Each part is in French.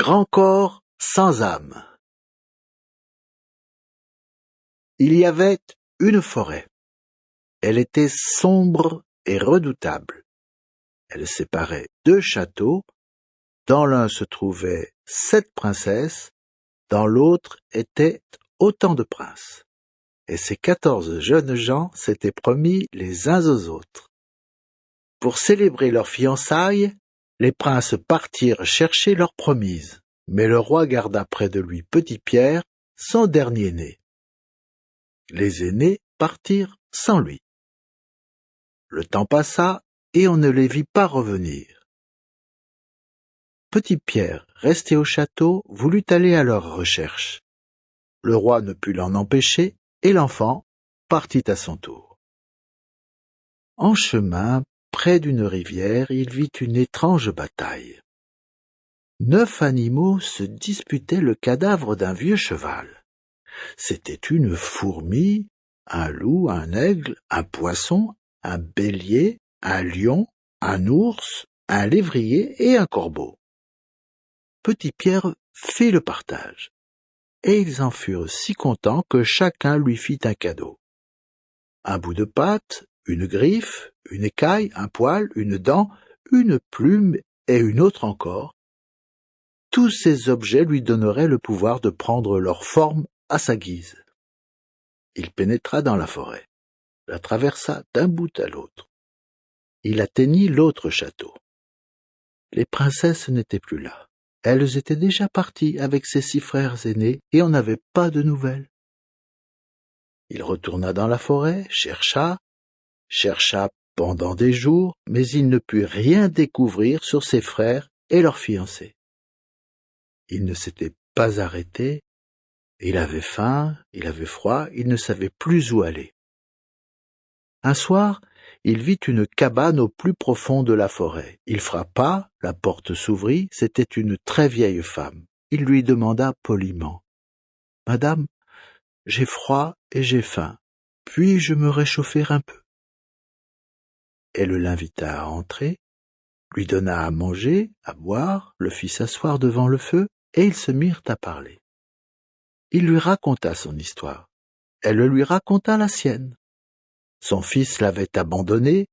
Grand corps sans âme. Il y avait une forêt. Elle était sombre et redoutable. Elle séparait deux châteaux. Dans l'un se trouvaient 7 princesses, dans l'autre étaient autant de princes. Et ces 14 jeunes gens s'étaient promis les uns aux autres. Pour célébrer leurs fiançailles, les princes partirent chercher leur promise, mais le roi garda près de lui Petit-Pierre, son dernier-né. Les aînés partirent sans lui. Le temps passa et on ne les vit pas revenir. Petit-Pierre, resté au château, voulut aller à leur recherche. Le roi ne put l'en empêcher et l'enfant partit à son tour. En chemin, près d'une rivière, il vit une étrange bataille. 9 animaux se disputaient le cadavre d'un vieux cheval. C'était une fourmi, un loup, un aigle, un poisson, un bélier, un lion, un ours, un lévrier et un corbeau. Petit-Pierre fit le partage, et ils en furent si contents que chacun lui fit un cadeau. Un bout de patte, une griffe, une écaille, un poil, une dent, une plume et une autre encore. Tous ces objets lui donneraient le pouvoir de prendre leur forme à sa guise. Il pénétra dans la forêt, la traversa d'un bout à l'autre. Il atteignit l'autre château. Les princesses n'étaient plus là. Elles étaient déjà parties avec ses 6 frères aînés et on n'avait pas de nouvelles. Il retourna dans la forêt, chercha pendant des jours, mais il ne put rien découvrir sur ses frères et leurs fiancés. Il ne s'était pas arrêté, il avait faim, il avait froid, il ne savait plus où aller. Un soir, il vit une cabane au plus profond de la forêt. Il frappa, la porte s'ouvrit, c'était une très vieille femme. Il lui demanda poliment : « Madame, j'ai froid et j'ai faim. Puis-je me réchauffer un peu ?» Elle l'invita à entrer, lui donna à manger, à boire, le fit s'asseoir devant le feu, et ils se mirent à parler. Il lui raconta son histoire. Elle lui raconta la sienne. Son fils l'avait abandonné,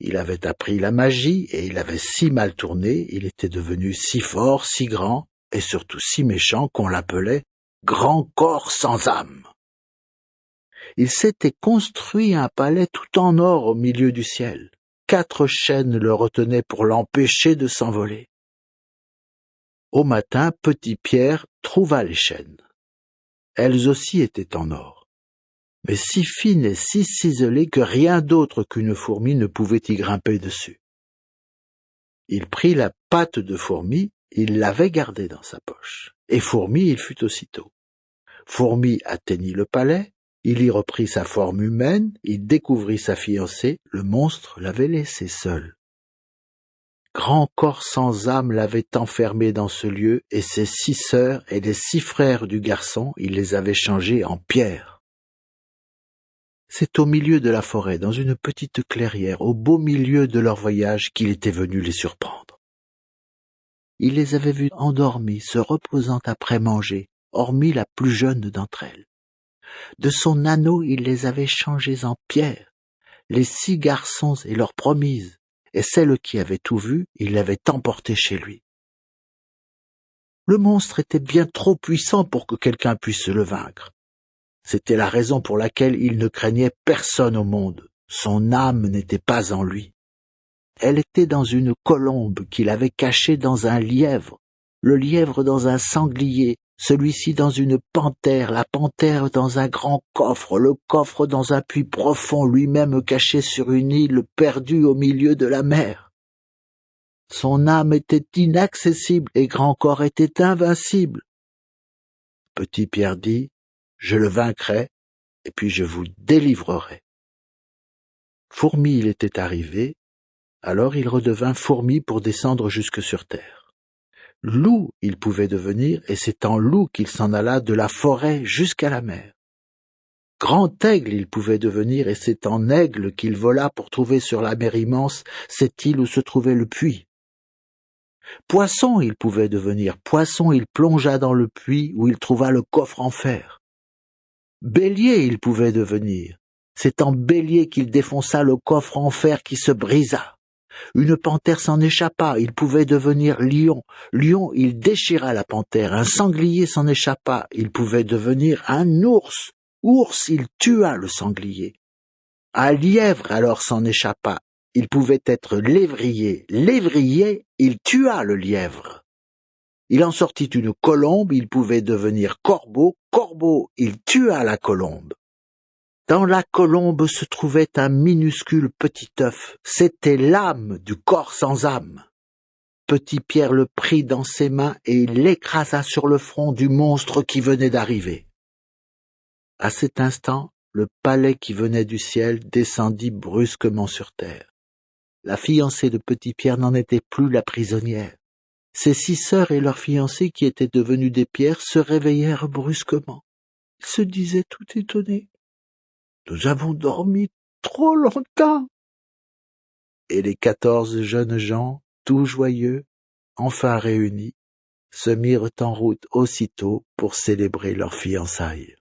il avait appris la magie et il avait si mal tourné, il était devenu si fort, si grand et surtout si méchant qu'on l'appelait Grand corps sans âme. Il s'était construit un palais tout en or au milieu du ciel. 4 chaînes le retenaient pour l'empêcher de s'envoler. Au matin, Petit-Pierre trouva les chaînes. Elles aussi étaient en or, mais si fines et si ciselées que rien d'autre qu'une fourmi ne pouvait y grimper dessus. Il prit la patte de fourmi, il l'avait gardée dans sa poche, et fourmi il fut aussitôt. Fourmi atteignit le palais, il y reprit sa forme humaine, il découvrit sa fiancée, le monstre l'avait laissé seul. Grand corps sans âme l'avait enfermé dans ce lieu, et ses 6 sœurs et les 6 frères du garçon, il les avait changés en pierre. C'est au milieu de la forêt, dans une petite clairière, au beau milieu de leur voyage, qu'il était venu les surprendre. Il les avait vues endormies, se reposant après manger, hormis la plus jeune d'entre elles. De son anneau, il les avait changées en pierre, les 6 garçons et leurs promises, et celle qui avait tout vu, il l'avait emportée chez lui. Le monstre était bien trop puissant pour que quelqu'un puisse le vaincre. C'était la raison pour laquelle il ne craignait personne au monde. Son âme n'était pas en lui. Elle était dans une colombe qu'il avait cachée dans un lièvre, le lièvre dans un sanglier, celui-ci dans une panthère, la panthère dans un grand coffre, le coffre dans un puits profond, lui-même caché sur une île perdue au milieu de la mer. Son âme était inaccessible et Grand Corps était invincible. Petit-Pierre dit : « Je le vaincrai et puis je vous délivrerai. » Fourmi il était arrivé, alors il redevint fourmi pour descendre jusque sur terre. Loup il pouvait devenir, et c'est en loup qu'il s'en alla de la forêt jusqu'à la mer. Grand aigle il pouvait devenir, et c'est en aigle qu'il vola pour trouver sur la mer immense cette île où se trouvait le puits. Poisson il pouvait devenir, poisson il plongea dans le puits où il trouva le coffre en fer. Bélier il pouvait devenir, c'est en bélier qu'il défonça le coffre en fer qui se brisa. Une panthère s'en échappa, il pouvait devenir lion. Lion, il déchira la panthère. Un sanglier s'en échappa, il pouvait devenir un ours. Ours, il tua le sanglier. Un lièvre alors s'en échappa, il pouvait être lévrier. Lévrier, il tua le lièvre. Il en sortit une colombe, il pouvait devenir corbeau. Corbeau, il tua la colombe. Dans la colombe se trouvait un minuscule petit œuf. C'était l'âme du corps sans âme. Petit Pierre le prit dans ses mains et il l'écrasa sur le front du monstre qui venait d'arriver. À cet instant, le palais qui venait du ciel descendit brusquement sur terre. La fiancée de Petit Pierre n'en était plus la prisonnière. Ses 6 sœurs et leurs fiancés qui étaient devenus des pierres se réveillèrent brusquement. Ils se disaient tout étonnés. Nous avons dormi trop longtemps. Et les 14 jeunes gens, tout joyeux, enfin réunis, se mirent en route aussitôt pour célébrer leurs fiançailles.